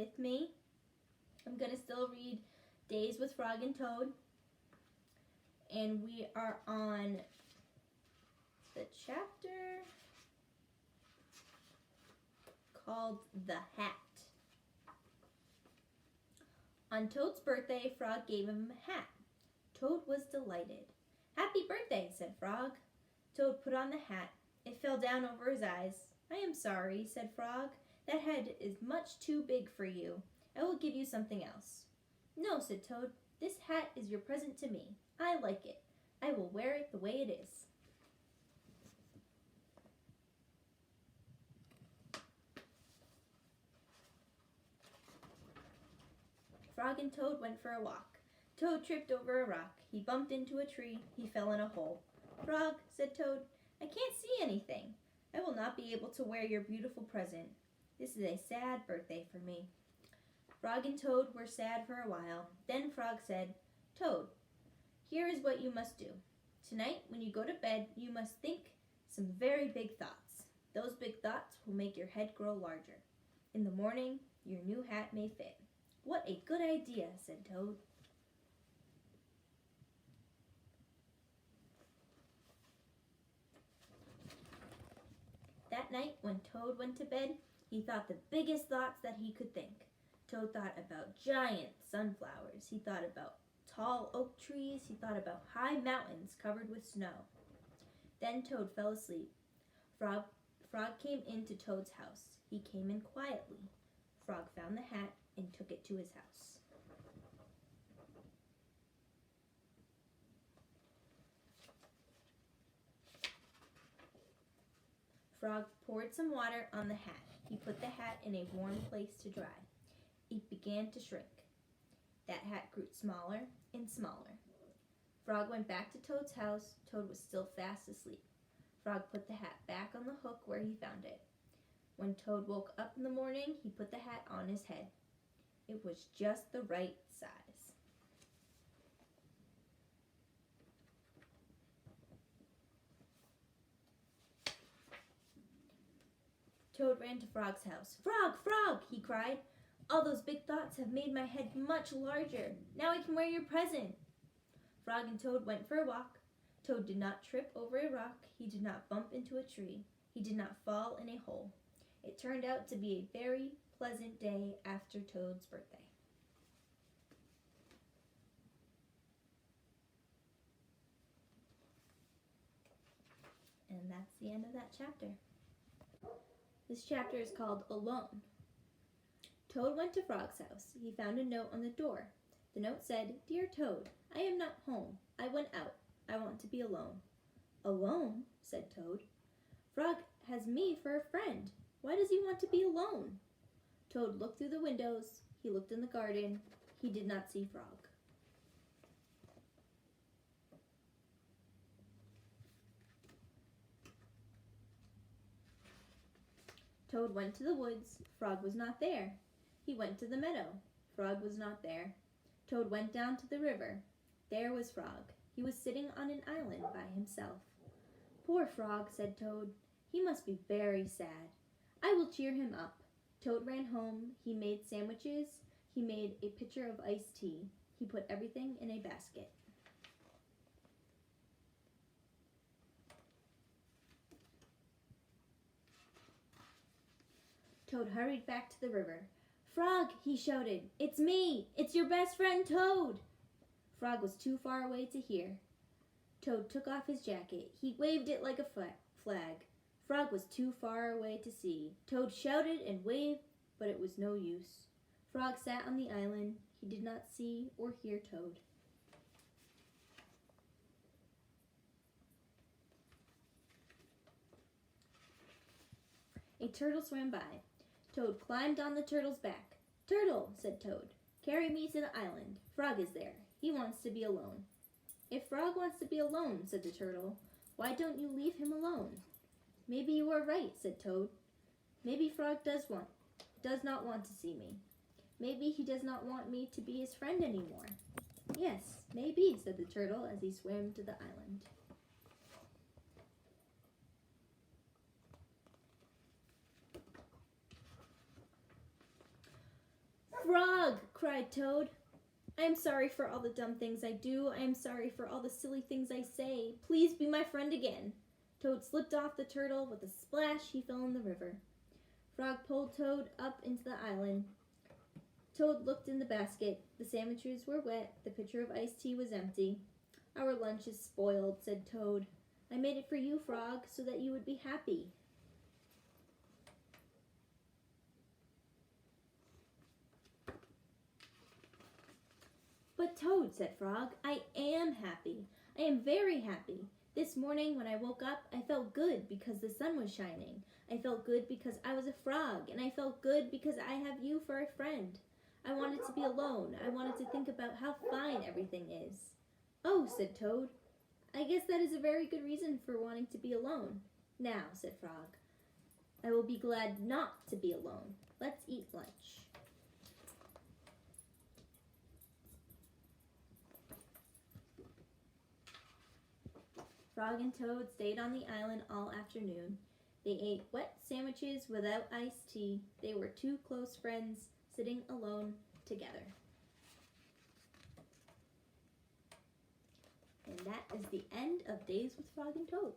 with me. I'm going to still read Days with Frog and Toad. And we are on the chapter called The Hat. On Toad's birthday, Frog gave him a hat. Toad was delighted. "Happy birthday," said Frog. Toad put on the hat. It fell down over his eyes. "I am sorry," said Frog. "That head is much too big for you. I will give you something else." "No," said Toad. "This hat is your present to me. I like it. I will wear it the way it is." Frog and Toad went for a walk. Toad tripped over a rock. He bumped into a tree. He fell in a hole. "Frog," said Toad, "I can't see anything. I will not be able to wear your beautiful present. This is a sad birthday for me." Frog and Toad were sad for a while. Then Frog said, "Toad, here is what you must do. Tonight, when you go to bed, you must think some very big thoughts. Those big thoughts will make your head grow larger. In the morning, your new hat may fit." "What a good idea," said Toad. That night, when Toad went to bed, he thought the biggest thoughts that he could think. Toad thought about giant sunflowers. He thought about tall oak trees. He thought about high mountains covered with snow. Then Toad fell asleep. Frog came into Toad's house. He came in quietly. Frog found the hat and took it to his house. Frog poured some water on the hat. He put the hat in a warm place to dry. It began to shrink. That hat grew smaller and smaller. Frog went back to Toad's house. Toad was still fast asleep. Frog put the hat back on the hook where he found it. When Toad woke up in the morning, he put the hat on his head. It was just the right size. Toad ran to Frog's house. "Frog, Frog," he cried. "All those big thoughts have made my head much larger. Now I can wear your present." Frog and Toad went for a walk. Toad did not trip over a rock. He did not bump into a tree. He did not fall in a hole. It turned out to be a very pleasant day after Toad's birthday. And that's the end of that chapter. This chapter is called Alone. Toad went to Frog's house. He found a note on the door. The note said, "Dear Toad, I am not home. I went out. I want to be alone." "Alone?" said Toad. "Frog has me for a friend. Why does he want to be alone?" Toad looked through the windows. He looked in the garden. He did not see Frog. Toad went to the woods. Frog was not there. He went to the meadow. Frog was not there. Toad went down to the river. There was Frog. He was sitting on an island by himself. "Poor Frog," said Toad. "He must be very sad. I will cheer him up." Toad ran home. He made sandwiches. He made a pitcher of iced tea. He put everything in a basket. Toad hurried back to the river. "Frog," he shouted, "it's me! It's your best friend, Toad!" Frog was too far away to hear. Toad took off his jacket. He waved it like a flag. Frog was too far away to see. Toad shouted and waved, but it was no use. Frog sat on the island. He did not see or hear Toad. A turtle swam by. Toad climbed on the turtle's back. "Turtle," said Toad, "carry me to the island. Frog is there. He wants to be alone." "If Frog wants to be alone," said the turtle, "why don't you leave him alone?" "Maybe you are right," said Toad. "Maybe Frog does not want to see me. Maybe he does not want me to be his friend anymore." "Yes, maybe," said the turtle as he swam to the island. Frog! Cried Toad. I am sorry for all the dumb things I do. I am sorry for all the silly things I say. Please be my friend again. Toad slipped off the turtle. With a splash, he fell in the river. Frog pulled Toad up into the island. Toad looked in the basket. The sandwiches were wet. The pitcher of iced tea was empty. Our lunch is spoiled, said Toad. I made it for you, Frog, so that you would be happy. But Toad, said Frog, I am happy. I am very happy. This morning when I woke up, I felt good because the sun was shining. I felt good because I was a frog, and I felt good because I have you for a friend. I wanted to be alone. I wanted to think about how fine everything is. Oh, said Toad, I guess that is a very good reason for wanting to be alone. Now, said Frog, I will be glad not to be alone. Let's eat lunch. Frog and Toad stayed on the island all afternoon. They ate wet sandwiches without iced tea. They were two close friends sitting alone together. And that is the end of Days with Frog and Toad.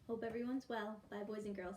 Hope everyone's well. Bye, boys and girls.